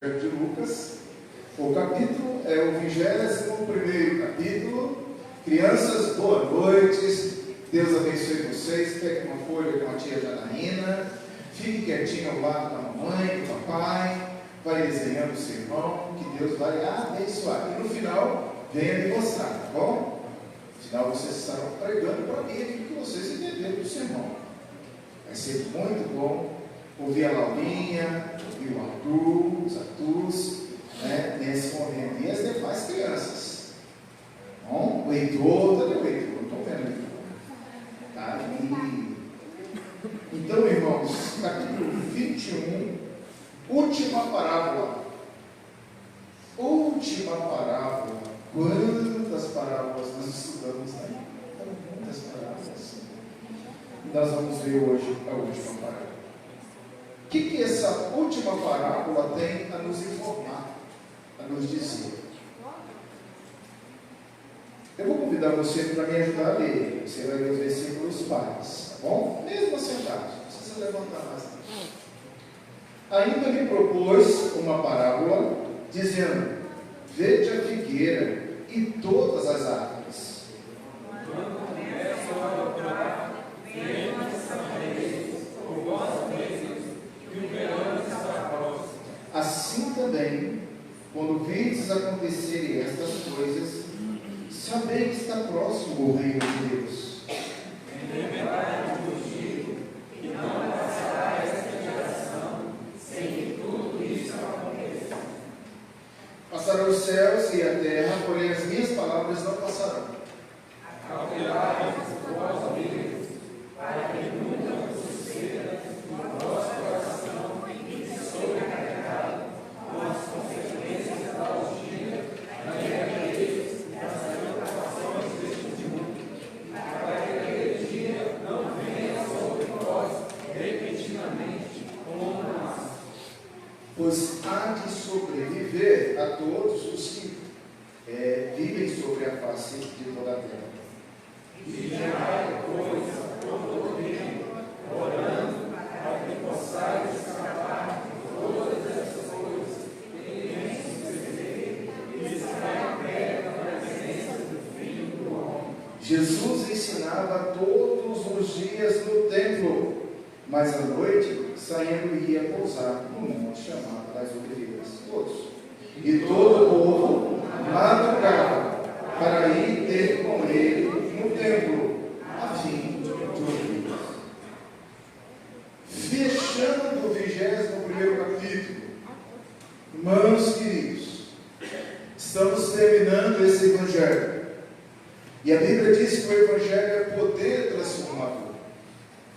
de Lucas. O capítulo é o 21º capítulo. Crianças, boa noite. Deus abençoe vocês. Pegue uma folha com a tia Janaína. Fique quietinho ao lado da mamãe, do papai. Vai desenhando o sermão, que Deus vai abençoar. E no final, venha me mostrar, tá bom? No final vocês estarão pregando para mim aquilo que vocês entenderam do sermão. Vai ser muito bom ouvir a Laurinha, ouvir o Arthur, os Arthurs, né, nesse momento. E as demais crianças. Bom, o Heitor, cadê o Heitor? Não estou vendo ele. Tá ali. Então, irmãos, capítulo 21, última parábola. Última parábola. Quantas parábolas nós estudamos aí? Muitas parábolas. Nós vamos ver hoje a última parábola. O que essa última parábola tem a nos informar, a nos dizer? Eu vou convidar você para me ajudar a ler. Você vai ler os versículos pares, tá bom? Mesmo sentado, não precisa levantar mais. Ainda lhe propôs uma parábola, dizendo: vede a figueira e todas as árvores. Quando começam a dobrar, venham as sabeis, por vós mesmos, que o verão está próximo. Assim também, quando virdes acontecerem estas coisas, sabei que está próximo o reino de Deus. Em verdade vos digo que não passará esta geração sem que tudo isso aconteça. Passarão os céus e a terra, porém as minhas palavras não passarão. Acautelai-vos vós mesmos, para que nunca vos suceda no vosso coração e sobrecarregado com as consequências da algia, da embriaguez e das preocupações deste mundo, para que a heresia não venha sobre vós repentinamente como uma massa. Pois há de sobreviver a todos os que vivem sobre a face de toda a terra. Vigiai, pois, todo o tempo, orando, para que possais escapar de todas essas coisas, e nem suceder, e estar em pé na presença do Filho do Homem. Jesus ensinava todos os dias no templo, mas à noite, saindo, ia pousar no monte chamado das Oliveiras. Todos. E todo o povo madrugava para ir ter com ele no templo, a fim de ouvir. Fechando o 21º capítulo, irmãos queridos, estamos terminando esse evangelho. E a Bíblia diz que o evangelho é poder transformador.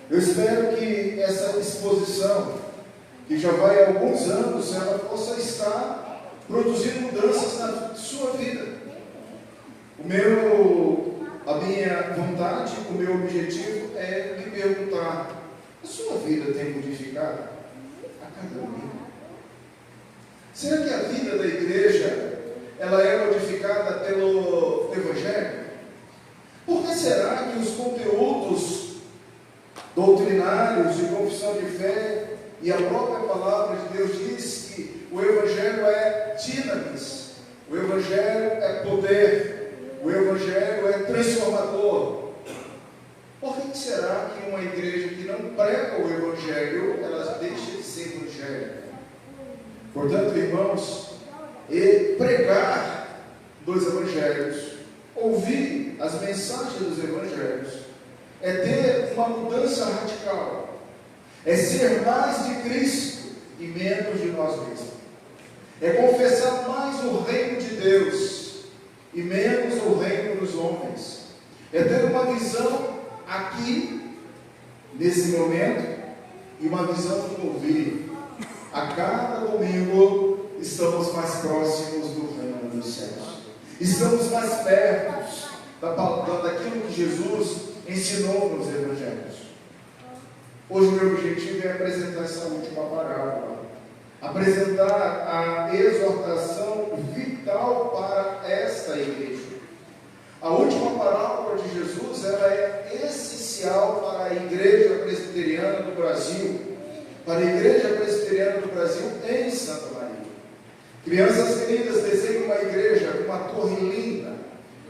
Eu espero que essa exposição, que já vai há alguns anos, ela possa estar produzindo mudanças na sua vida. A minha vontade, o meu objetivo é me perguntar: a sua vida tem modificado a cada domingo? Será que a vida da igreja ela é modificada pelo Evangelho? Por que será que os conteúdos doutrinários de confissão de fé e a própria palavra de Deus diz que o Evangelho é dinamis, o Evangelho é poder, o Evangelho é transformador? Por que será que uma igreja que não prega o Evangelho, ela deixa de ser Evangelho? Portanto, irmãos, pregar dos Evangelhos, ouvir as mensagens dos Evangelhos, é ter uma mudança radical, é ser mais de Cristo e menos de nós mesmos, é confessar mais o reino de Deus e menos o reino dos homens, é ter uma visão aqui, nesse momento, e uma visão do porvir. A cada domingo estamos mais próximos do reino dos céus, estamos mais perto daquilo que Jesus ensinou nos evangelhos. Hoje o meu objetivo é apresentar essa última parábola, apresentar a exortação vital para esta igreja. A última parábola de Jesus, ela é essencial para a igreja presbiteriana do Brasil, para a igreja presbiteriana do Brasil em Santa Maria. Crianças queridas, desenhem uma igreja com uma torre linda,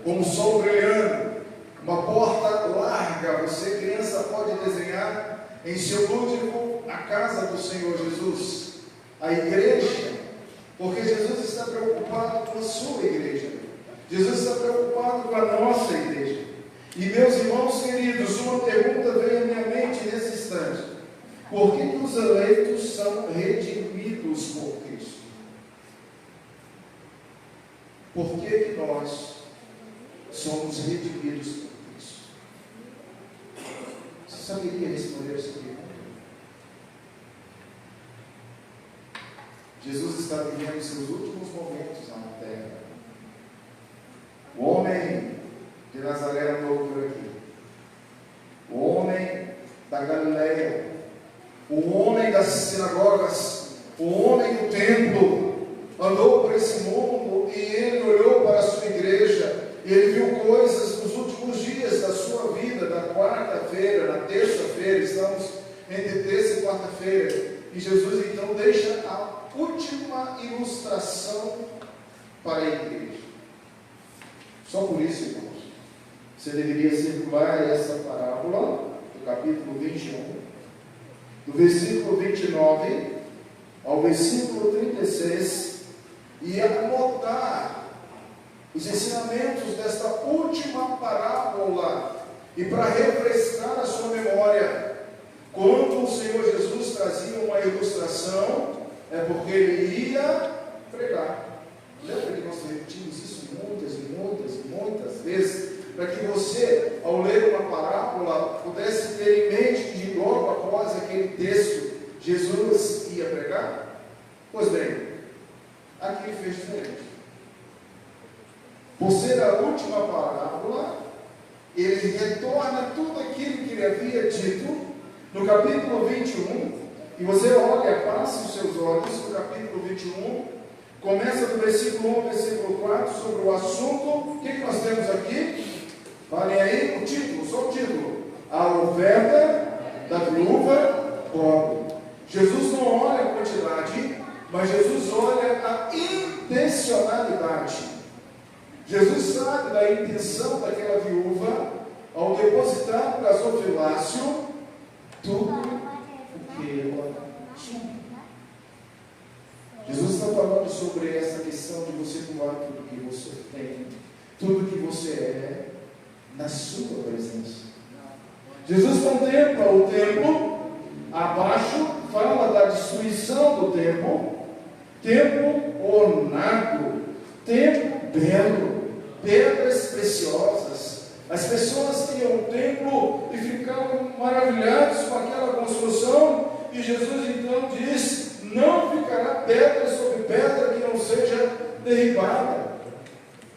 com um sol brilhando, uma porta larga. Você, criança, pode desenhar em seu lúdico a casa do Senhor Jesus, a igreja, porque Jesus está preocupado com a sua igreja. Jesus está preocupado com a nossa igreja. E meus irmãos queridos, uma pergunta veio à minha mente nesse instante: por que os eleitos são redimidos por Cristo? Por que nós somos redimidos por Cristo? Você saberia responder essa pergunta? Jesus está vivendo seus últimos momentos na terra. O homem de Nazaré andou por aqui. O homem da Galileia. O homem das sinagogas. O homem do templo. Andou por esse mundo e ele olhou para a sua igreja. E ele viu coisas nos últimos dias da sua vida, da quarta-feira, na terça-feira. Estamos entre terça e quarta-feira. E Jesus então deixa a última ilustração para a igreja. Só por isso, irmãos, você deveria circular essa parábola do capítulo 21, do versículo 29 ao versículo 36, e anotar os ensinamentos desta última parábola, e para refrescar a sua memória, quando o Senhor Jesus trazia uma ilustração, é porque ele ia pregar. Lembra que nós repetimos isso muitas vezes, para que você, ao ler uma parábola, pudesse ter em mente que logo após aquele texto, Jesus ia pregar? Pois bem, aqui ele fez diferente. Por ser a última parábola, ele retorna tudo aquilo que ele havia dito no capítulo 21, e você olha, passe os seus olhos no capítulo 21, começa do versículo 1 ao versículo 4, sobre o assunto. O que nós temos aqui? Falem aí o título, só o título: a oferta da viúva pobre. Jesus não olha a quantidade, mas Jesus olha a intencionalidade. Jesus sabe da intenção daquela viúva ao depositar no gasofilácio tudo o que ela tinha. Jesus está falando sobre essa questão de você doar tudo que você tem, tudo que você é, na sua presença. Jesus contempla o templo, abaixo fala da destruição do templo, templo ornado, templo belo, pedras preciosas. As pessoas iam ao templo e ficavam maravilhados com aquela construção, e Jesus então diz: não ficará pedra sobre pedra que não seja derribada.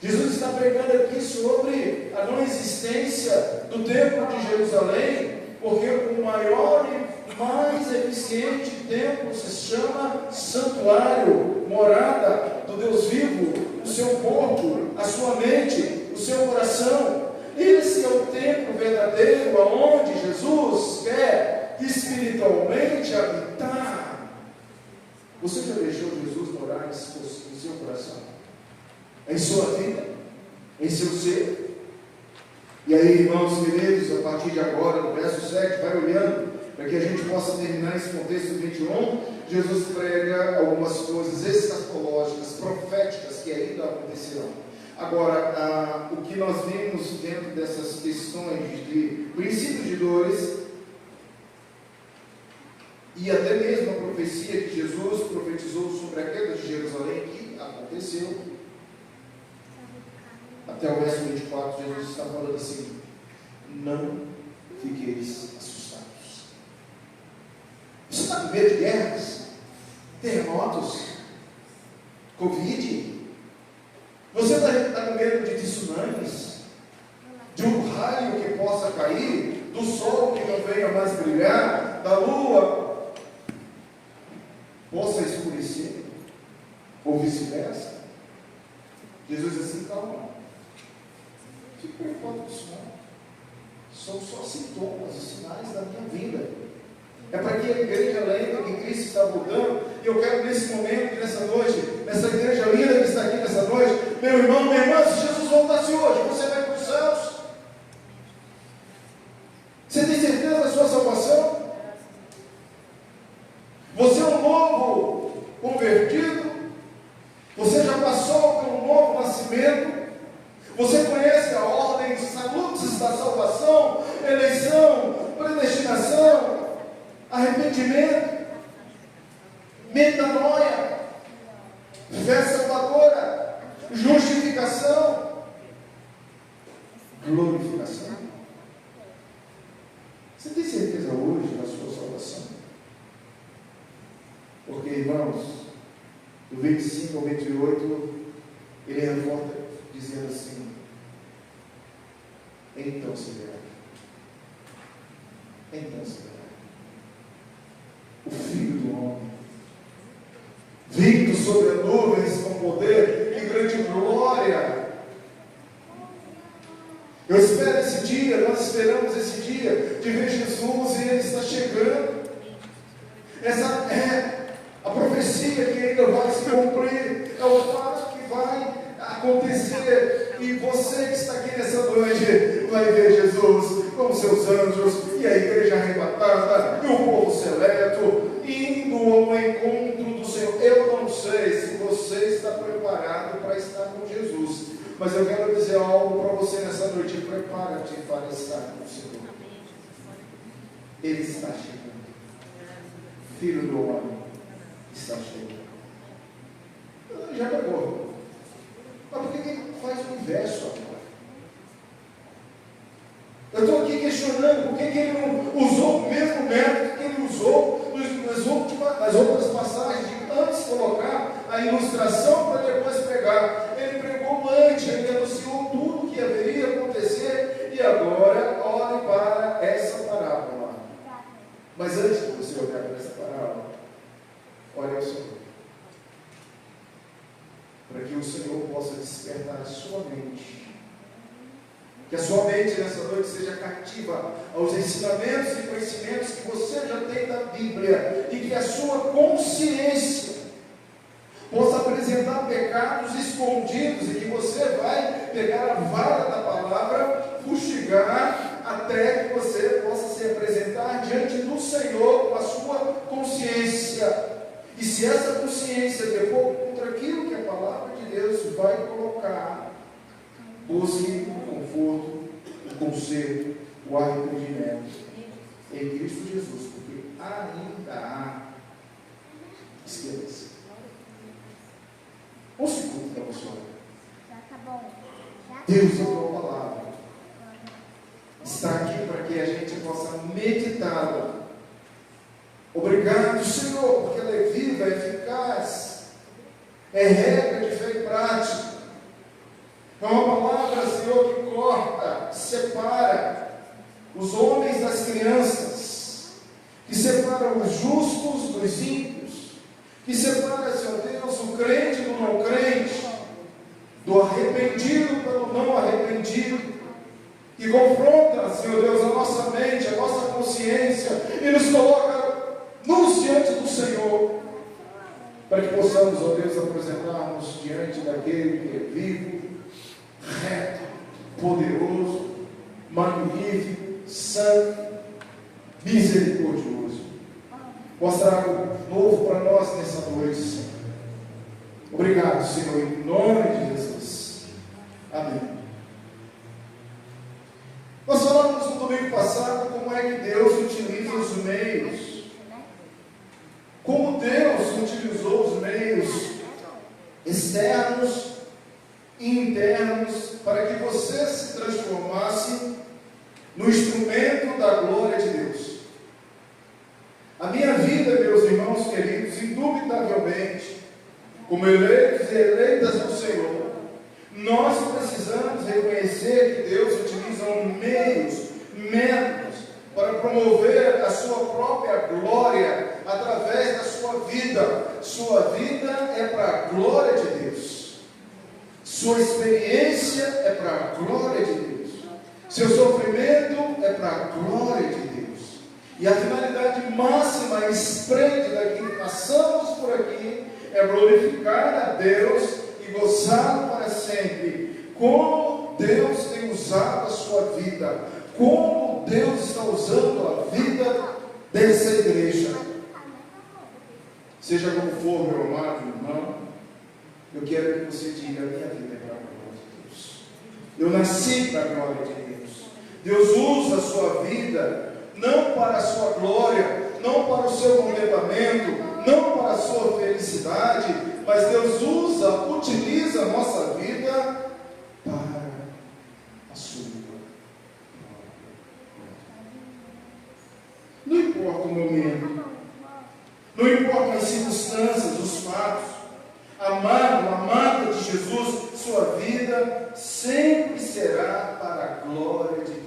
Jesus está pregando aqui sobre a não existência do templo de Jerusalém, porque o maior e mais eficiente templo se chama santuário, morada do Deus vivo, o seu corpo, a sua mente, o seu coração. Esse é o templo verdadeiro, aonde Jesus quer espiritualmente habitar. Você já deixou Jesus morar em seu coração? Em sua vida? Em seu ser? E aí, irmãos queridos, a partir de agora, no verso 7, vai olhando, para que a gente possa terminar esse contexto 21, Jesus prega algumas coisas escatológicas, proféticas, que ainda acontecerão. Agora, o que nós vimos dentro dessas questões de princípios de dores, e até mesmo a profecia que Jesus profetizou sobre a queda de Jerusalém, que aconteceu, até o verso 24, Jesus está falando assim: não fiqueis assustados. Você está com medo de guerras, terremotos, Covid? Você está com medo de tsunamis? De um raio que possa cair? Do sol que não venha mais brilhar? Da lua possa escurecer? Ou vice-versa? Jesus diz assim: calma, fique preocupado com isso não. São só sintomas e sinais da minha vida. É para que a igreja lembre que Cristo está voltando. E eu quero nesse momento, nessa noite, nessa igreja nascimento? Você conhece a ordem, saludes da salvação, eleição, predestinação, arrependimento, metanoia, fé salvadora, justificação, glorificação. Você tem certeza hoje da sua salvação? Porque, irmãos, do 25 ao 28, ele revolta dizendo assim: então se verá. Então se verá. O Filho do Homem, vindo sobre as nuvens com poder e grande glória. Eu espero esse dia, nós esperamos esse dia de ver Jesus e Ele está chegando. Essa é a profecia que ainda vai se cumprir, é o fato que vai acontecer, e você que está aqui nessa noite vai ver Jesus com seus anjos, e a igreja arrebatada, e o povo seleto, indo ao encontro do Senhor. Eu não sei se você está preparado para estar com Jesus, mas eu quero dizer algo para você nessa noite: prepara-te para estar com o Senhor. Ele está chegando. Filho do homem está chegando. Já pegou. Mas por que ele faz o inverso agora? Eu estou aqui questionando por que ele não usou o mesmo método que ele usou nas outras passagens, de antes colocar a ilustração para depois pregar. Ele pregou antes, ele anunciou tudo o que haveria acontecer, e agora olhe para essa parábola. Mas antes de você olhar para essa parábola, olhe ao Senhor, para que o Senhor possa despertar a sua mente, que a sua mente nessa noite seja cativa aos ensinamentos e conhecimentos que você já tem da Bíblia, e que a sua consciência possa apresentar pecados escondidos, e que você vai pegar a vara da palavra, fustigar, até que você possa se apresentar diante do Senhor com a sua consciência. E se essa consciência for contra aquilo que a palavra de Deus vai colocar, busque o conforto, o conserto, o arrependimento em Cristo Jesus, porque ainda há esperança. Um segundo para você olhar. Deus, a tua palavra está aqui para que a gente possa meditá-la. Obrigado, Senhor, porque ela é viva, é eficaz, é regra de fé e prática. É uma palavra, Senhor, que corta, separa os homens das crianças, que separa os justos dos ímpios, que separa, Senhor Deus, o crente do não crente, do arrependido pelo não arrependido, que confronta, Senhor Deus, a nossa mente, a nossa consciência, e nos coloca diante do Senhor, para que possamos, ó Deus, apresentarmos diante daquele que é vivo, reto, poderoso, magnífico, santo, misericordioso. Mostrar algo novo para nós nessa noite, Senhor. Obrigado, Senhor, em nome de Jesus. Amém. Nós falamos no domingo passado como é que Deus utiliza os meios. Como Deus utilizou os meios externos e internos para que você se transformasse no instrumento da glória de Deus. A minha vida, meus irmãos queridos, indubitavelmente, como eleitos e eleitas do Senhor, nós precisamos reconhecer que Deus utiliza meios, métodos, para promover a sua própria glória através da sua vida. Sua vida é para a glória de Deus. Sua experiência é para a glória de Deus. Seu sofrimento é para a glória de Deus. E a finalidade máxima e esplêndida que passamos por aqui é glorificar a Deus e gozá-lo para sempre. Como Deus tem usado a sua vida, como Deus está usando a vida dessa igreja. Seja como for, meu amado irmão, eu quero que você diga: a minha vida é para a glória. Eu nasci para a glória de Deus. Deus usa a sua vida não para a sua glória, não para o seu contentamento, não para a sua felicidade, mas Deus utiliza a nossa vida para a sua glória. Não importa o momento, não importa as circunstâncias, os fatos, amado, amada de Jesus, sua vida sempre será para a glória de Deus.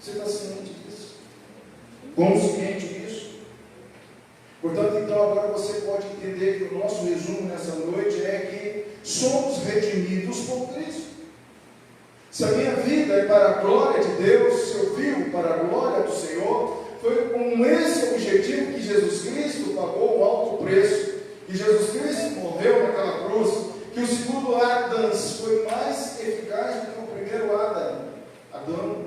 Você está ciente disso? Consciente disso? Portanto, então, agora você pode entender que o nosso resumo nessa noite é que somos redimidos por Cristo. Se a minha vida é para a glória de Deus, se eu vivo para a glória do Senhor, foi com esse objetivo que Jesus Cristo pagou um alto preço, que Jesus Cristo morreu naquela cruz, que o segundo Adão foi mais eficaz do que o primeiro Adão.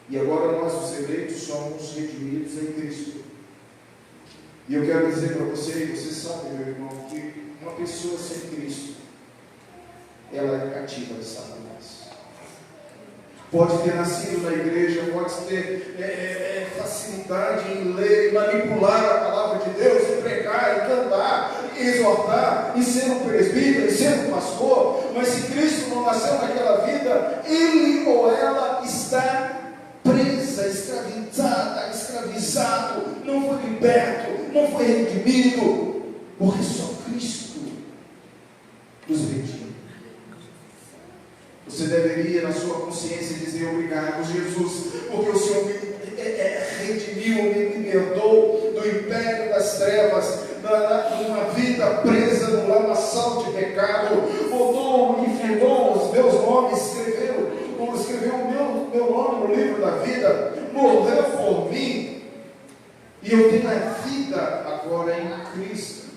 E agora nós, os eleitos, somos redimidos em Cristo. E eu quero dizer para você, e você sabe, meu irmão, que uma pessoa sem Cristo, ela é cativa de Satanás. Pode ter nascido na igreja, pode ter facilidade em ler, manipular a palavra de Deus, em pregar, em cantar, em exortar, em ser um presbítero, em ser um pastor, mas se Cristo não nasceu naquela vida, ele ou ela está presa, escravizado, não foi liberto, não foi redimido, porque só Cristo nos redime. Você deveria, na sua consciência, dizer obrigado, Jesus, porque o Senhor me redimiu, me libertou do império das trevas, numa vida presa no lamaçal de pecado, botou, enfiou os meus nomes, escreveu o meu nome no livro da vida, morreu por mim, e eu tenho a vida agora em Cristo.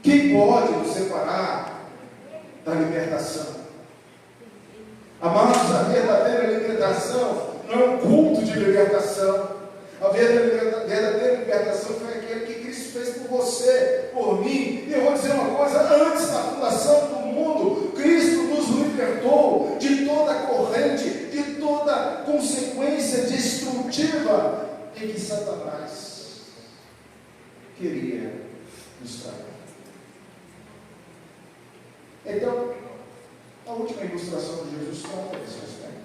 Quem pode nos separar da libertação? Amados, a verdadeira libertação não é um culto de libertação. A verdadeira libertação foi aquele que Cristo fez por você, por mim. E eu vou dizer uma coisa: antes da fundação do mundo, Cristo nos libertou de toda corrente, de toda consequência destrutiva em que Satanás queria nos trazer. Então, a última ilustração de Jesus trata desse aspecto.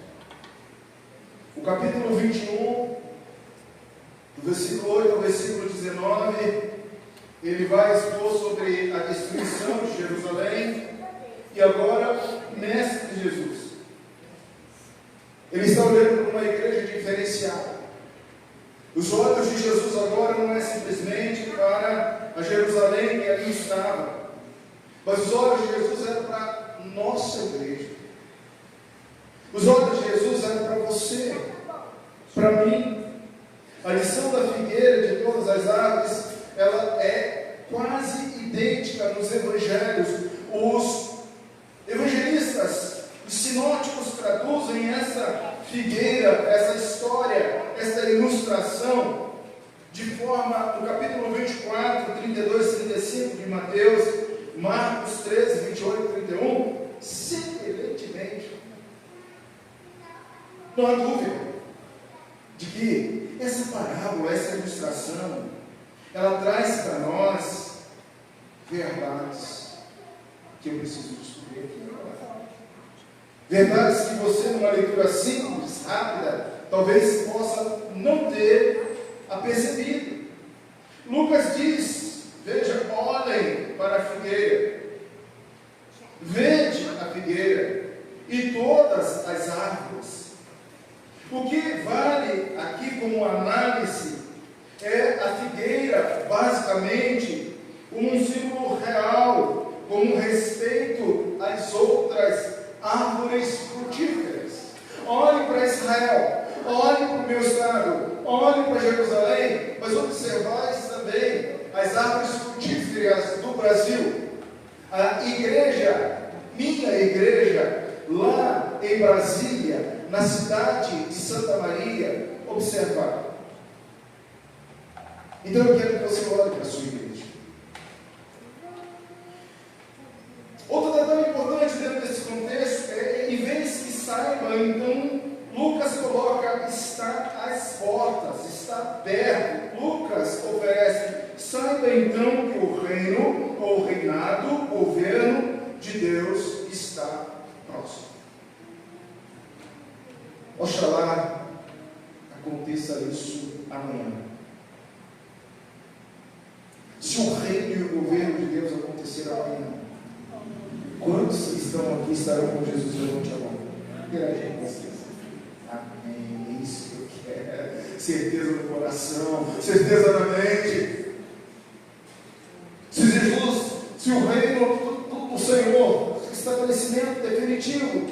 O capítulo 21, do versículo 8 ao versículo 19, ele vai expor sobre a destruição de Jerusalém e agora o mestre de Jesus. Ele está olhando para uma igreja diferenciada. Os olhos de Jesus agora não é simplesmente para a Jerusalém que ali estava, mas os olhos de Jesus eram para nossa igreja. Os olhos de Jesus eram para você, para mim. A lição da figueira de todas as árvores, ela é quase idêntica nos evangelhos. Os evangelistas, os sinóticos traduzem essa figueira, essa história, essa ilustração de forma, no capítulo 24, 32, 35 de Mateus, Marcos 13, 28 e 31, semelhantemente. Não há dúvida de que essa parábola, essa ilustração, ela traz para nós verdades que eu preciso descobrir aqui agora. Verdades que você, numa leitura simples, rápida, talvez possa não ter apercebido. Lucas diz: veja, olhem para a figueira, vede a figueira e todas as árvores. O que vale aqui como análise é a figueira, basicamente, como um símbolo real, como respeito às outras árvores frutíferas. Olhe para Israel, olhe para o meu estado, olhe para Jerusalém, mas observais também as árvores frutíferas do Brasil. A igreja, minha igreja, lá em Brasília, na cidade de Santa Maria, observar. Então eu quero que você olhe para a sua igreja. Outro detalhe importante ou reinado, governo de Deus está próximo. Oxalá aconteça isso amanhã. Se o reino e o governo de Deus acontecer amanhã, quantos que estão aqui estarão com Jesus? Levante a mão. Grande com vocês. Amém. É isso que eu quero. Certeza no coração, certeza na mente. Se Jesus, se o reino do Senhor, estabelecimento definitivo,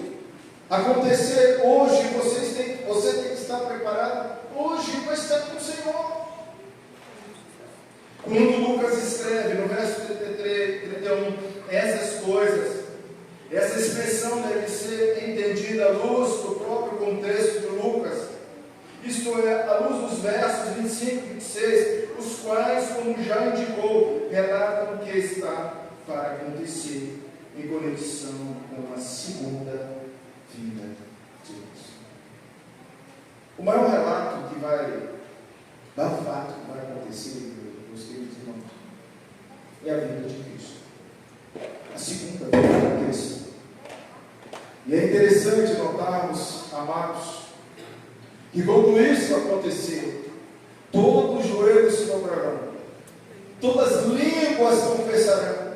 acontecer hoje, você tem que estar preparado hoje para estar com o Senhor. Quando Lucas escreve no verso 31, essas coisas, essa expressão deve ser entendida à luz do próprio contexto de Lucas, isto é, à luz dos versos 25 e 26, os quais, como já indicou, relatam o que está para acontecer em conexão com a segunda vinda de Deus. O maior relato que vai dar o fato que vai acontecer, meus queridos irmãos, é a vinda de Cristo. A segunda vinda de Cristo. E é interessante notarmos, amados, que quando isso acontecer, todos os joelhos se dobrarão, todas as línguas confessarão.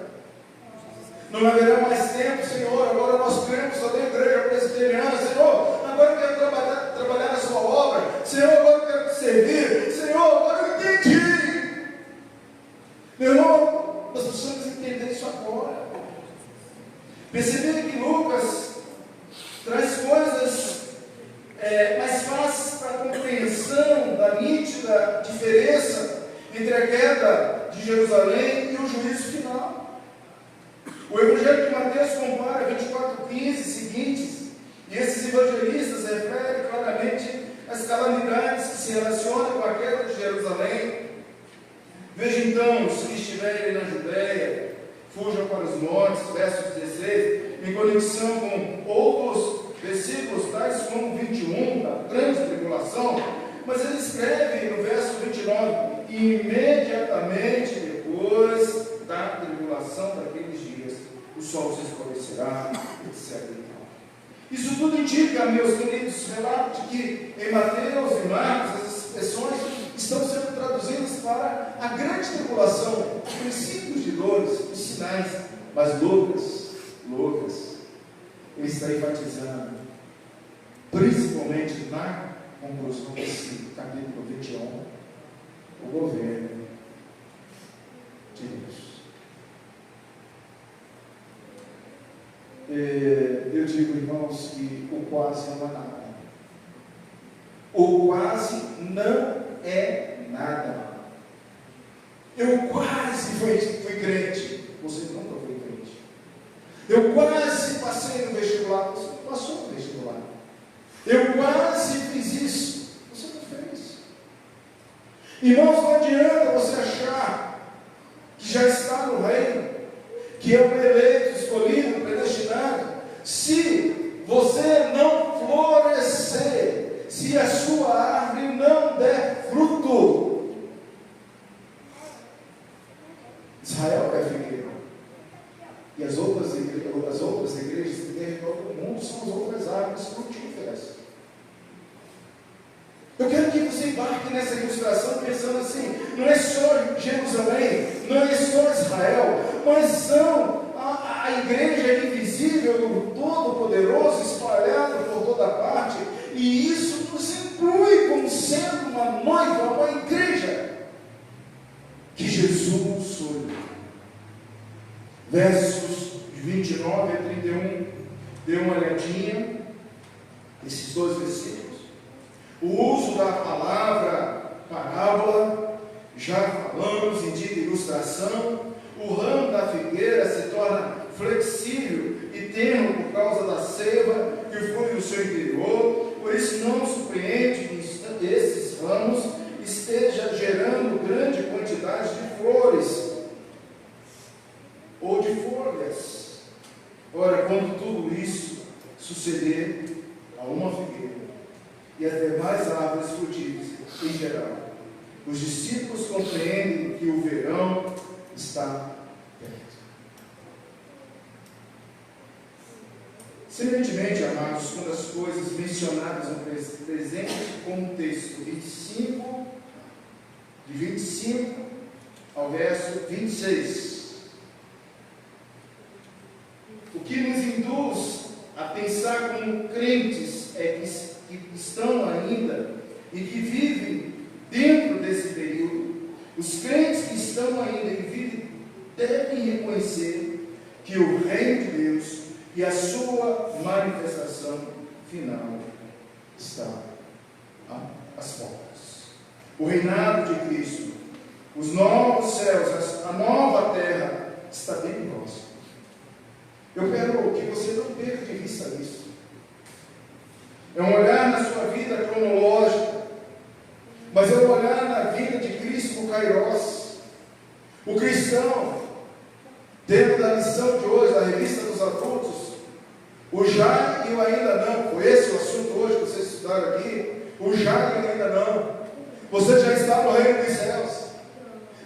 Não haverá mais tempo, Senhor, agora nós cremos só da igreja presbiteriana, Senhor, agora eu quero trabalhar na sua obra, Senhor, agora eu quero te servir, Senhor, agora eu entendi. Meu irmão, nós precisamos entender isso agora. Perceber que Lucas traz coisas mais fáceis para a compreensão da nítida diferença entre a queda de Jerusalém e o juízo final. O Evangelho de Mateus compara 24:15 seguintes, e esses evangelistas referem claramente as calamidades que se relacionam com a queda de Jerusalém. Veja então, os que estiverem na Judéia, fujam para os montes, verso 16, em conexão com outros versículos, tais como 21, da grande tribulação, mas ele escreve no verso 29, imediatamente depois da tribulação daqueles dias, o sol se escurecerá, etc. Isso tudo indica, meus queridos, relato de que em Mateus e Marcos as expressões estão sendo traduzidas para a grande tribulação, os princípios de dores, os sinais, mas Lucas, ele está enfatizando, principalmente na conclusão desse capítulo 21, o governo de Deus. Eu digo, irmãos, que o quase não é nada. O quase não é nada. Eu quase fui crente. Você nunca foi crente. Eu quase passei no vestibular. Você não passou no vestibular. Eu quase fiz isso. Você não fez. Irmãos, não adianta você achar que já está no reino, que é um eleito, escolhido, predestinado, se você não florescer, se a sua árvore não der fruto. Israel é figueira, e as outras igrejas que tem em todo o mundo são as outras árvores frutíferas. Eu quero que você embarque nessa ilustração pensando assim, não é só Jerusalém, não é só Israel, mas são a igreja invisível do Todo-Poderoso espalhada por toda parte, e isso nos inclui como sendo uma noiva, uma igreja que Jesus sonhou. Versos 29 a 31, dê uma olhadinha nesses dois versículos. O uso da palavra parábola, já falamos, indica ilustração. O ramo da figueira se torna flexível e tenro por causa da seiva que flui no seu interior. Por isso não surpreende que esses ramos estejam gerando grande quantidade de flores ou de folhas. Ora, quando tudo isso suceder a uma figueira e as demais árvores frutíferas em geral, os discípulos compreendem que o verão está perto. Semelhantemente, amados, com as coisas mencionadas no presente contexto, de 25 ao verso 26, o que nos induz a pensar como crentes que estão ainda e que vivem dentro desse período, os crentes que estão ainda e vivem devem reconhecer que o reino de Deus e a sua manifestação final está às portas. O reinado de Cristo, os novos céus, a nova terra está bem próximo. Eu quero que você não perca de vista isso. É um olhar na sua vida cronológica, mas é um olhar na vida de Cristo no Kairos. O cristão, dentro da lição de hoje, da revista dos adultos, o já e o ainda não, foi esse o assunto hoje que vocês estudaram aqui, o já e o ainda não. Você já está no reino dos céus,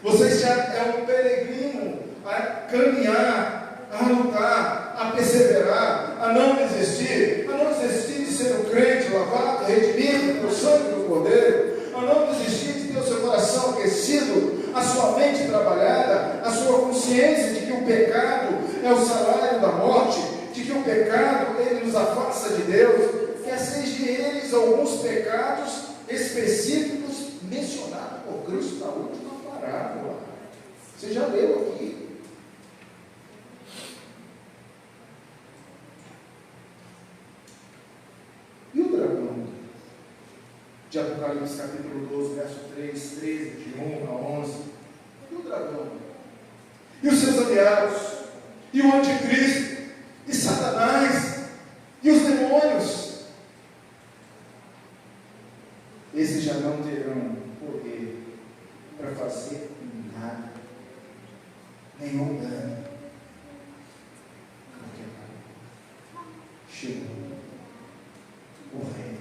você já é um peregrino a caminhar, a lutar, a perseverar, a não desistir de ser um crente lavado, redimido pelo sangue do Cordeiro, a não desistir de ter o seu coração aquecido, a sua mente trabalhada, a sua consciência de que o pecado é o salário da morte, de que o pecado ele nos afasta de Deus, quer seja eles alguns pecados específicos mencionados por Cristo na última parábola. Você já leu aqui. E o dragão? De Apocalipse capítulo 12, verso 3, 13, de 1 a 11. E o dragão? E os seus aliados? E o anticristo? E Satanás? E os demônios? Esses já não terão poder para fazer nada, nenhum dano. Chegou o reino,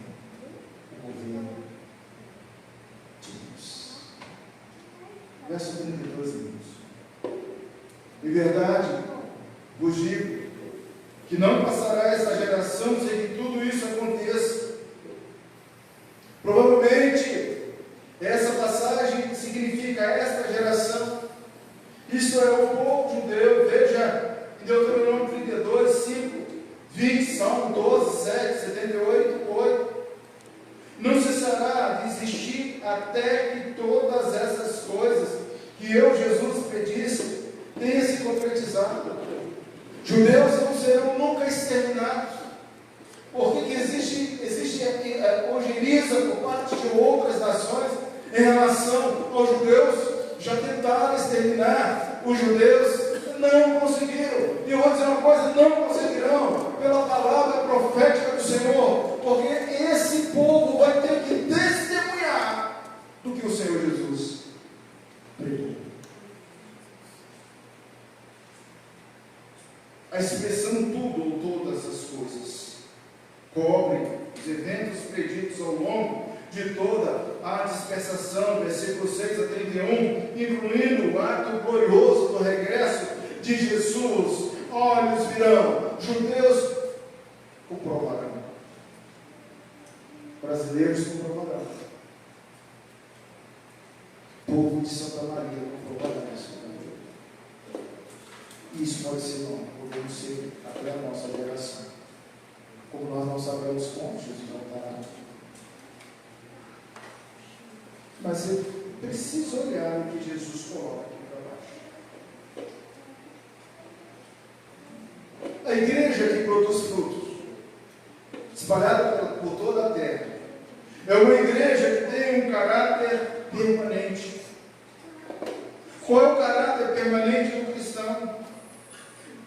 o governo de Deus. Verso 32, irmãos. Em verdade, vos digo que não passará esta geração sem que tudo isso aconteça. Provavelmente, essa passagem significa esta geração. Isto é o povo judeu. Veja em Deuteronômio 32, 5, 20, Salmo 12, 7, 78, 8. Não cessará de existir até que todas essas coisas que eu, Jesus, pedisse, tenham se concretizado. Judeus não serão nunca exterminados. Porque existe ojeriza por parte de outras nações em relação aos judeus. Já tentaram exterminar os judeus, não conseguiram. E eu vou dizer uma coisa: não conseguirão, pela palavra profética do Senhor, porque esse povo vai ter que testemunhar do que o Senhor Jesus pregou. A expressão tudo ou todas as coisas cobre os eventos preditos ao longo de toda a dispensação, versículos 6 a 31, incluindo o ato glorioso do regresso de Jesus. Olhos virão, judeus comprovarão, brasileiros comprovarão, povo de Santa Maria comprovarão isso também. Isso pode ser não, podemos ser até a nossa geração. Como nós não sabemos como Jesus voltará. Mas eu preciso olhar o que Jesus coloca aqui para baixo. A igreja que produz frutos, espalhada por toda a terra, é uma igreja que tem um caráter permanente. Qual é o caráter permanente do cristão?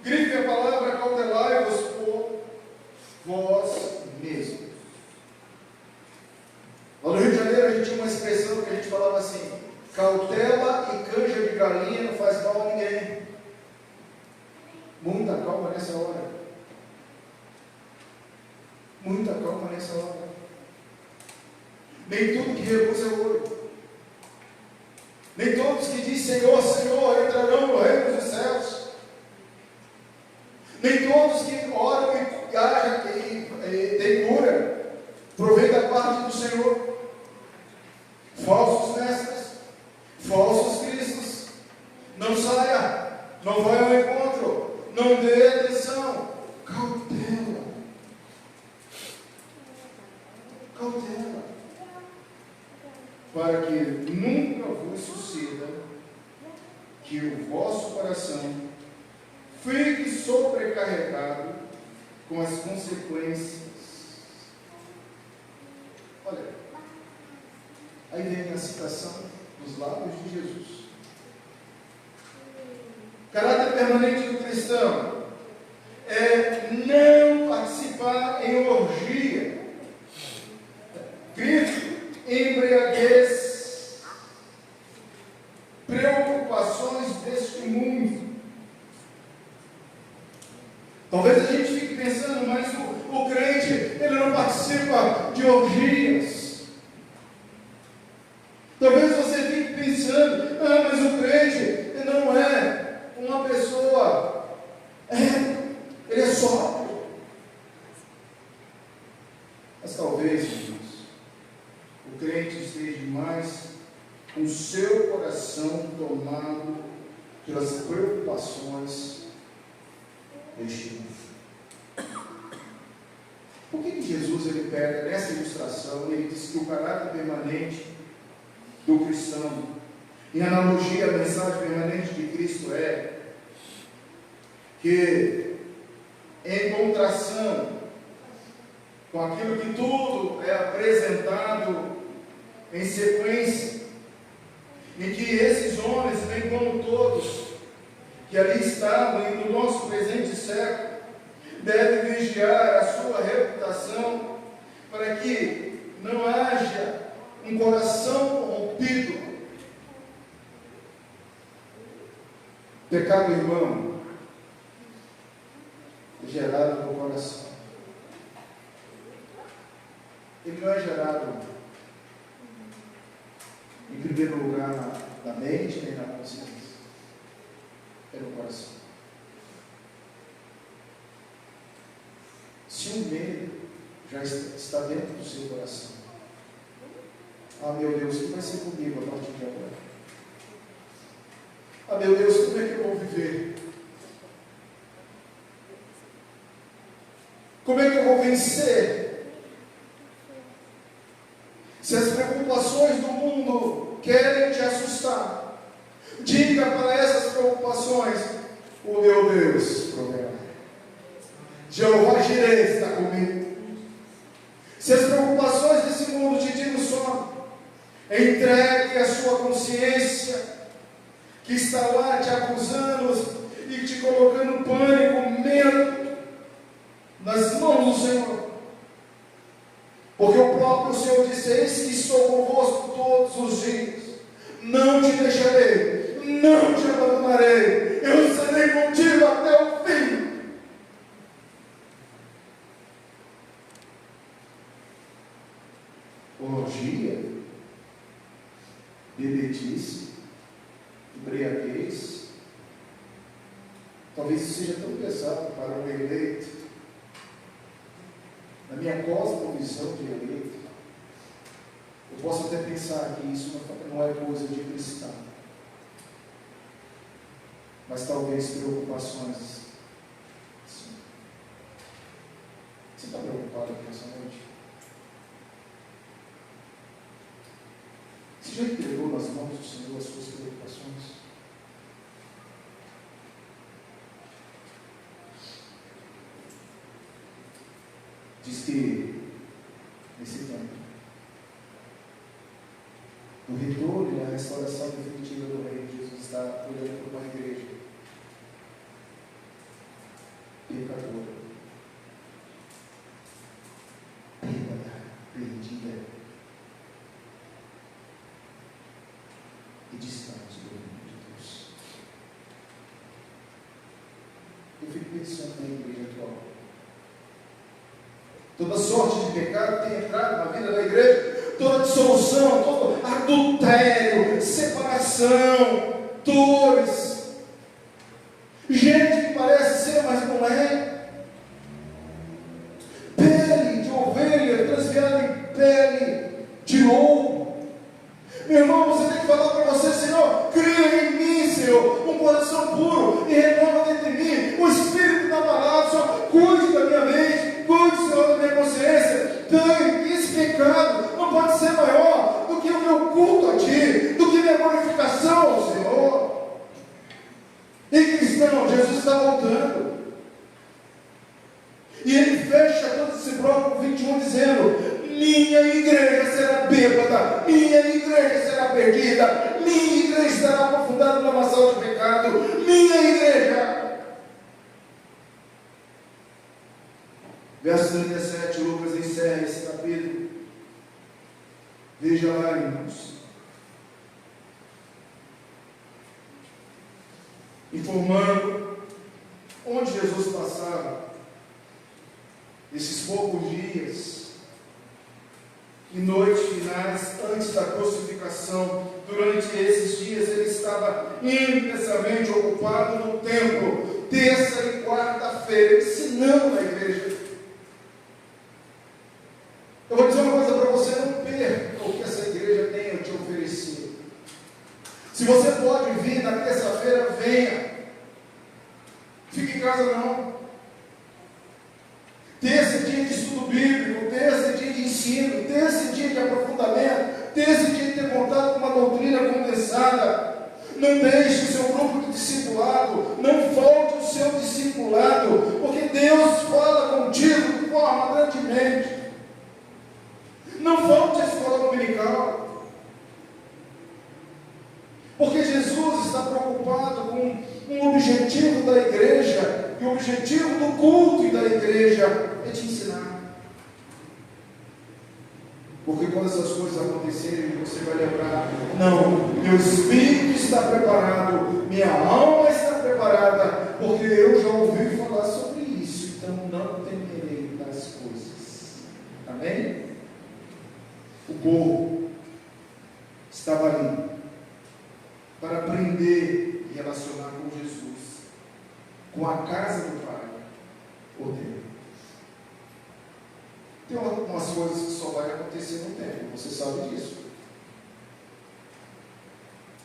Grife a palavra: cautelai-vos por vós mesmos. Lá no Rio de Janeiro a gente tinha uma expressão que a gente falava assim: cautela e canja de galinha não faz mal a ninguém. Muita calma nessa hora. Muita calma nessa hora. Nem tudo que reluz é ouro. Nem todos que dizem Senhor, Senhor entrarão no reino dos céus. Não vai ao encontro. Não dê atenção. Cautela. Cautela. Para que nunca vos suceda que o vosso coração fique sobrecarregado com as consequências. Olha, aí vem a citação dos lábios de Jesus. Caráter permanente do cristão é não participar em orgia, grito, embriaguez, preocupações deste mundo. Talvez a gente fique pensando, mas o crente, ele não participa de orgias. Talvez você fique pensando, mas o crente não é uma pessoa, ele é sóbrio. Mas talvez, irmãos, o crente esteja mais com seu coração tomado pelas preocupações deste mundo. Por que Jesus ele pega nessa ilustração e ele diz que o caráter permanente do cristão, em analogia à mensagem permanente de Cristo, é que em contração com aquilo que tudo é apresentado em sequência, em que esses homens, bem como todos que ali estavam e no nosso presente século, devem vigiar a sua reputação para que não haja um coração corrompido. Pecado, irmão, é gerado no coração. Ele não é gerado, em primeiro lugar, na mente nem na consciência. É no coração. Se o medo já está dentro do seu coração, meu Deus, o que vai ser comigo a partir de agora? Meu Deus, como é que eu vou viver? Como é que eu vou vencer? Se as preocupações do mundo querem te assustar, diga para essas preocupações: o meu Deus proverá. Jeová Jireh está comigo. Se as preocupações desse mundo te dizem sono, entregue a sua consciência, que está lá te acusando e te colocando pânico, medo, nas mãos do Senhor. Porque o próprio Senhor disse: eis que estou convosco todos os dias, não te deixarei, não te abandonarei, eu serei contigo até o fim. Orgia, bebedice, embriaguez, talvez isso seja tão pesado para um eleito. Na minha cosmovisão de eleito, eu posso até pensar que isso não é coisa de cristão, mas talvez preocupações. Sim. Você está preocupado com essa noite? Você já entregou nas mãos do Senhor as suas preocupações? Diz que nesse tempo do retorno e a restauração definitiva do reino, Jesus está olhando para uma igreja pecadora, perdida e distante do reino de Deus. Eu fico pensando na igreja atual. Toda sorte de pecado tem entrado na vida da igreja, toda dissolução, todo adultério, separação, dores, gente que parece ser, mas não é, pele de ovelha transviada em pele de lobo. Meu irmão, você tem que falar para você: Senhor, cria em mim, Senhor, um coração puro e Jesus está voltando. E ele fecha todo esse bloco 21 dizendo: minha igreja será bêbada, minha igreja será perdida, minha igreja será aprofundada na lamaçal de pecado, minha igreja. Verso 37, Lucas encerra esse capítulo. Veja lá, irmãos, informando onde Jesus passava esses poucos dias e noites finais antes da crucificação. Durante esses dias ele estava intensamente ocupado no templo, terça e quarta-feira, ensinando a igreja. Eu vou dizer uma coisa para você: não perca o que essa igreja tem a te oferecer. Se você pode vir na terça-feira, venha. Fique em casa não. Terça é dia de estudo bíblico, terça é dia de ensino, terça é dia de aprofundamento, terça é dia de ter contato com uma doutrina condensada. Não deixe o seu grupo de discipulado, não falte o seu discipulado, porque Deus fala contigo de forma grandemente. Não falte a escola dominical, porque Jesus está preocupado com o objetivo da igreja, e o objetivo do culto e da igreja é te ensinar. Porque quando essas coisas acontecerem, você vai lembrar: não, meu espírito está preparado, minha alma está preparada, porque eu já ouvi falar sobre isso, então não temerei das coisas. Amém? O povo estava ali para aprender e relacionar com Jesus, com a casa do Pai, o templo. Tem algumas coisas que só vai acontecer no templo, você sabe disso.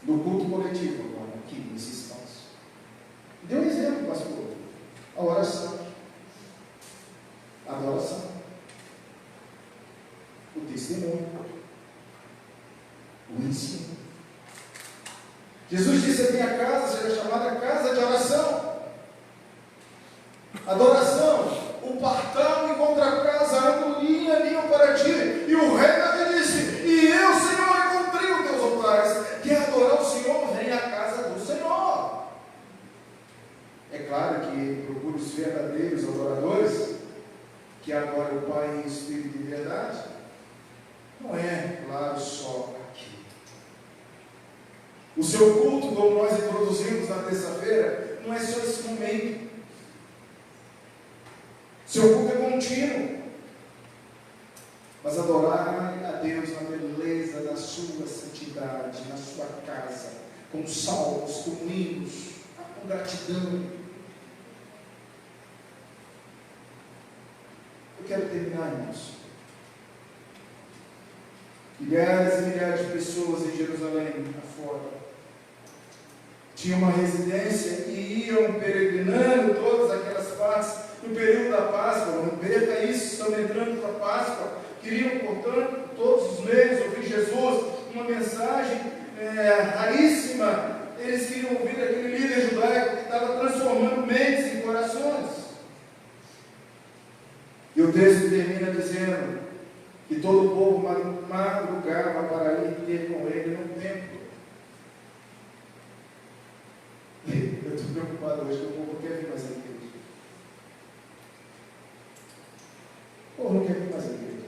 No culto coletivo agora, aqui nesse espaço. Dê um exemplo, pastor: a oração, a adoração, o testemunho, o ensino. Jesus disse: a minha casa será chamada casa de oração. Adoração, o partal encontra a casa, andorinha alinham para ti. E o rei Davi disse: e eu, Senhor, encontrei os teus altares. Quer adorar o Senhor, vem à casa do Senhor. É claro que procura os verdadeiros adoradores, que adoram o Pai em espírito e verdade. Não é, claro, só aqui. O seu culto, como nós introduzimos na terça-feira, não é só esse momento. Seu culto é contínuo. Mas adorar a Deus na beleza da sua santidade, na sua casa, com salmos, com hinos, com gratidão. Eu quero terminar, irmãos. Milhares e milhares de pessoas em Jerusalém, afora, tinham uma residência e iam peregrinando todas aquelas partes no período da Páscoa. Não perca isso, estão entrando para a Páscoa. Queriam, portanto, todos os meses ouvir Jesus, uma mensagem raríssima. Eles queriam ouvir aquele líder judaico que estava transformando mentes e corações. E o texto termina dizendo que todo o povo madrugava para ir ter com ele no templo. Eu estou preocupado hoje que o povo não quer vir mais à igreja. O povo não quer vir mais à igreja.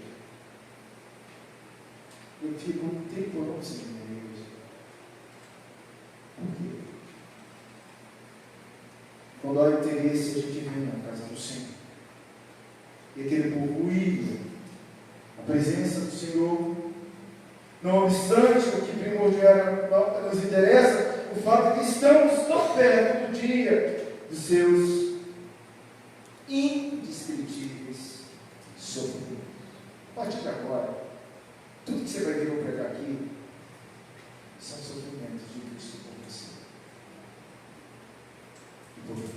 Eu fico um tempo sem vir à igreja. Por quê? Quando há interesse, a gente vem na casa do Senhor. E aquele povo ia a presença do Senhor. Não obstante, o que primordial nos interessa, o fato é que estamos tão perto do dia dos seus indescritíveis sofrimentos. A partir de agora, tudo que você vai ver eu pregar aqui são sofrimentos de Cristo por você. E por mim.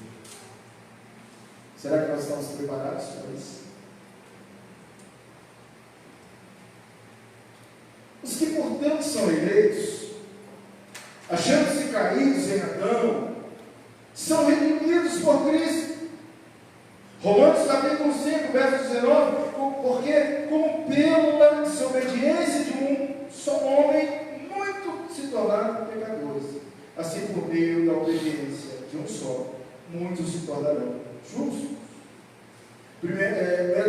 Será que nós estamos preparados para isso? Os que, portanto, são eleitos, achando-se caídos em Adão, são redimidos por Cristo. Romanos capítulo 5, verso 19, porque como pela desobediência de um só homem, muitos se tornaram pecadores. Assim, por meio da obediência de um só, muitos se tornarão justos. 1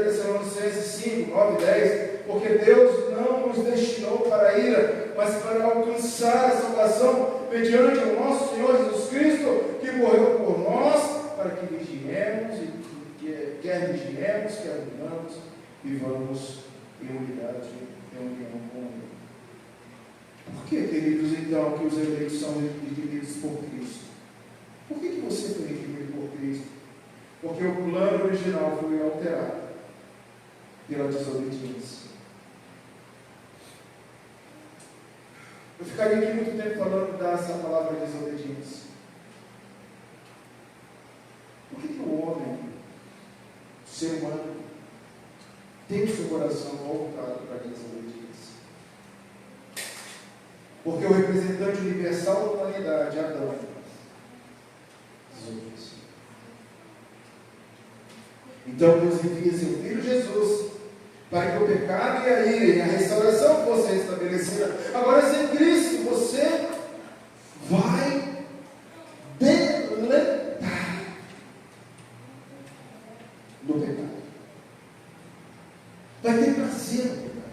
Tessalonicenses 5, 9 e 10, porque Deus não nos destinou para a ira, mas para alcançar a salvação mediante o nosso Senhor Jesus Cristo, que morreu por nós, para que vigiemos, quer vigiemos, quer durmamos, vivamos em unidade, em união com Ele. Por que, queridos, então, que os eleitos são redimidos por Cristo? Por que você foi redimido por Cristo? Porque o plano original foi alterado pela desobediência. Eu ficaria aqui muito tempo falando dessa palavra desobediência. Por que o homem, o ser humano, tem o seu coração voltado para a desobediência? Porque o representante universal da humanidade, Adão, desobedeceu. Então Deus envia seu Filho Jesus para que o pecado e a ira e a restauração fossem estabelecidas. Agora, sem Cristo, você vai deletar no pecado. Vai ter prazer no pecado.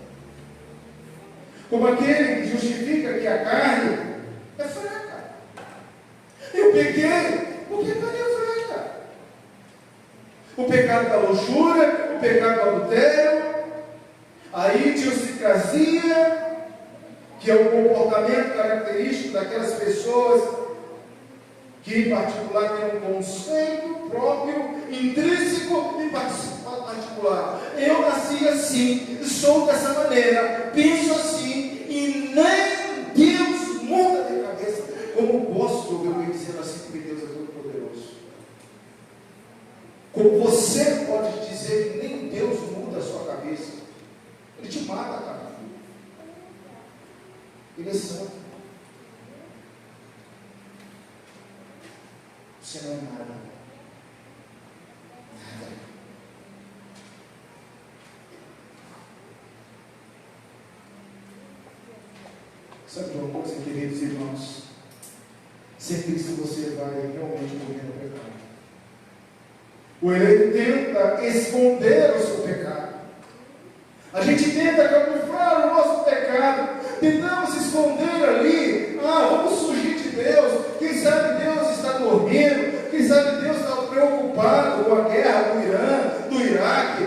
Como aquele que justifica que a carne é fraca. Eu pequei porque a carne é fraca. O pecado da luxúria, o pecado do adultério, a idiosincrasia, que é o comportamento característico daquelas pessoas que, em particular, têm um conceito próprio, intrínseco e particular. Eu nasci assim, sou dessa maneira, penso assim, e nem Deus muda a minha cabeça. Como posso ouvir alguém dizendo assim, porque Deus é todo poderoso? Como você pode dizer que nem Deus muda a sua cabeça? Ele te mata, cara. Ele é santo. Você não é nada. Nada. Sabe de uma coisa, queridos irmãos? Sem Cristo você vai realmente morrer no pecado. O eleito tenta esconder o seu pecado. A gente tenta camuflar o nosso pecado. Tentamos esconder ali. Vamos fugir de Deus. Quem sabe Deus está dormindo. Quem sabe Deus está preocupado com a guerra do Irã, do Iraque.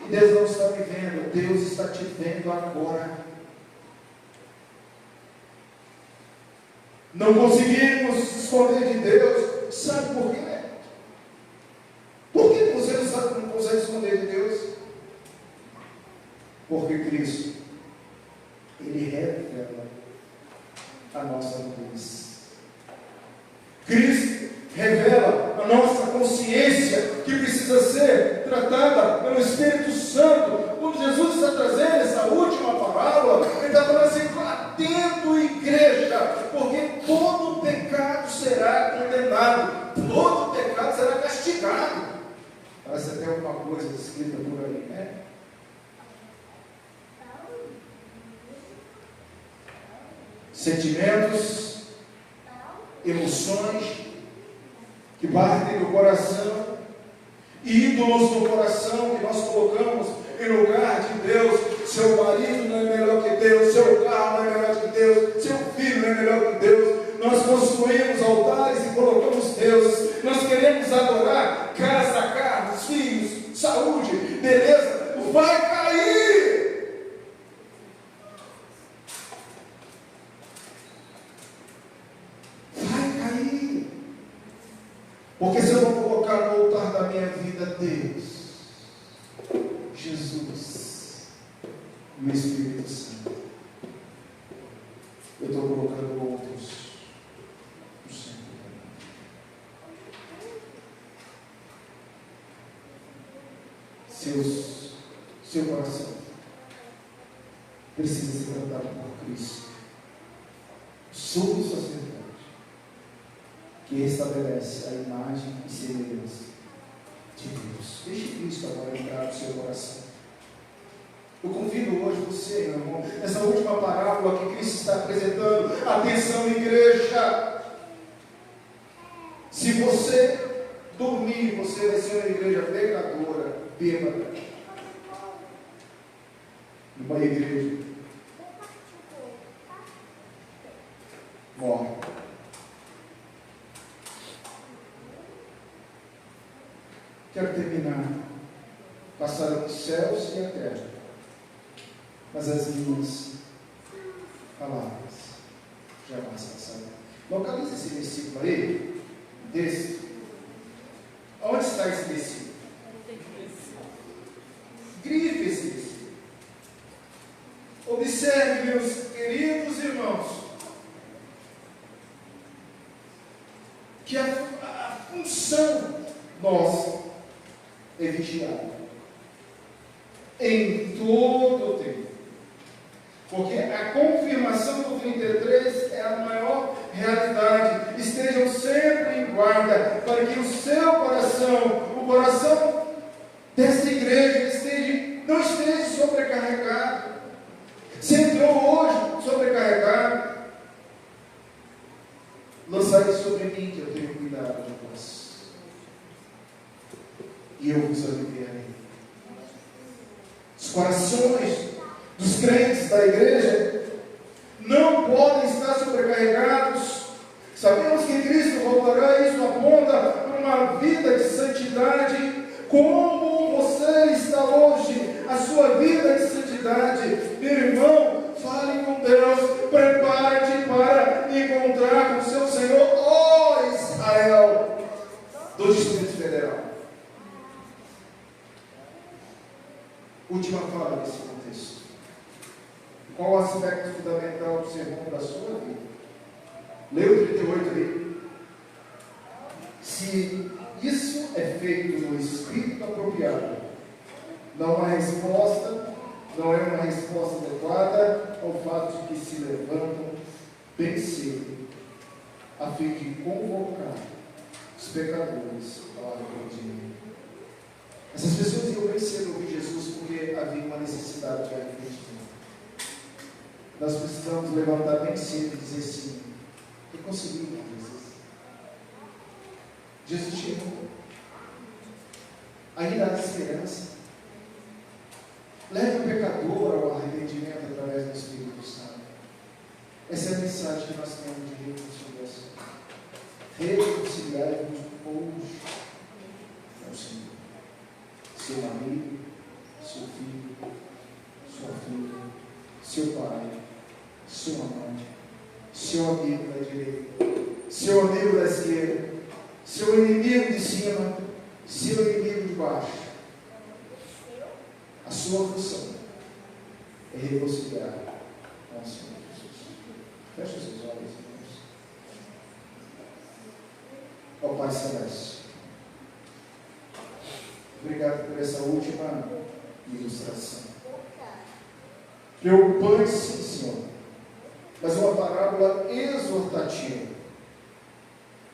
E Deus não está me vendo. Deus está te vendo agora. Não conseguimos esconder de Deus. Sabe por quê? Por que você não consegue esconder de Deus? Porque Cristo, Ele revela a nossa luz. Cristo revela a nossa consciência que precisa ser tratada pelo Espírito Santo. Quando Jesus está trazendo essa última parábola, Ele está falando assim: atento, igreja, porque todo pecado será condenado, todo pecado será castigado. Parece até alguma coisa escrita por aí, né? Sentimentos, emoções que partem do coração, ídolos do coração que nós colocamos em lugar de Deus. Seu marido não é melhor que Deus, seu carro não é melhor que Deus, seu filho não é melhor que Deus. Nós construímos altares e colocamos Deus. Nós queremos adorar casa, carros, filhos, saúde, beleza. Vai cair. Vai cair. Porque se eu não colocar no altar da minha vida Deus, Jesus e o Espírito Santo, eu estou colocando outros no centro. Seu coração precisa ser tratado por Cristo. Somos sacerdote que e restabelece a imagem e semelhança de Deus. Deixe Cristo agora entrar no seu coração. Eu convido hoje você, meu irmão, nessa última parábola que Cristo está apresentando. Atenção, igreja! Se você dormir, você vai ser uma igreja pecadora, bêbada. Uma igreja morre. Quero terminar. Passaram os céus e a terra, mas as minhas palavras jamais passarão. Localize esse versículo aí, desse. Onde está esse versículo? Grife esse versículo. Observe, meus queridos irmãos, que a função nossa é vigiar em todo o tempo, porque a confirmação do 33 é a maior realidade. Estejam sempre em guarda, para que o seu coração, o coração desta igreja, não esteja sobrecarregado. Se entrou hoje sobrecarregado, lançai sobre mim, que eu tenho cuidado de vós, e eu vos aliviarei. Os corações dos crentes da igreja não podem estar sobrecarregados. Sabemos que Cristo voltará, isso aponta para uma vida de santidade. Como você está hoje, a sua vida de santidade? Meu irmão, fale com Deus, prepare-te para encontrar com o seu Senhor, ó Israel, do Distrito Federal. Última fala desse contexto. Qual o aspecto fundamental do sermão da sua vida? Leia o 38 aí. Se isso é feito no espírito apropriado, não há resposta, não é uma resposta adequada ao fato de que se levantam bem cedo, a fim de convocar os pecadores ao arrependimento. Essas pessoas iam bem cedo ouvir Jesus porque havia uma necessidade de arrependimento. Nós precisamos levantar bem cedo e dizer sim. Eu consegui, Jesus. Jesus chegou. Ainda há esperança. Leve o pecador ao arrependimento através do Espírito Santo. Essa é a mensagem que nós temos de reconciliação. Reconciliar-vos hoje com o Senhor. Seu amigo, seu filho, sua filha, seu pai, sua mãe, seu amigo da direita, seu amigo da esquerda, seu inimigo de cima, seu inimigo de baixo. A sua função é reconciliar com o Senhor Jesus. Feche os seus olhos, irmãos. Ó Pai Celeste, obrigado por essa última ilustração. Preocupante, sim, Senhor, mas uma parábola exortativa.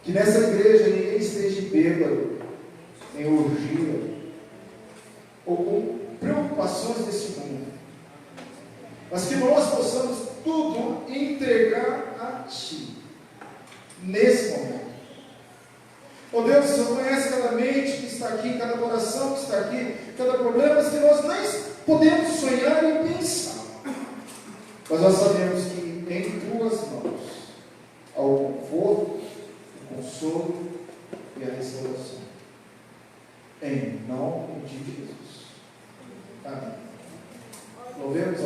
Que nessa igreja ninguém esteja bêbado, em orgia, ou com preocupações desse mundo, mas que nós possamos tudo entregar a Ti, nesse momento. Oh Deus, o Senhor conhece cada mente que está aqui, cada coração que está aqui, cada problema que nós nem podemos sonhar e pensar, mas nós sabemos que em Tuas mãos há o conforto, o consolo e a restauração. Em nome de Jesus. Amém. Louvemos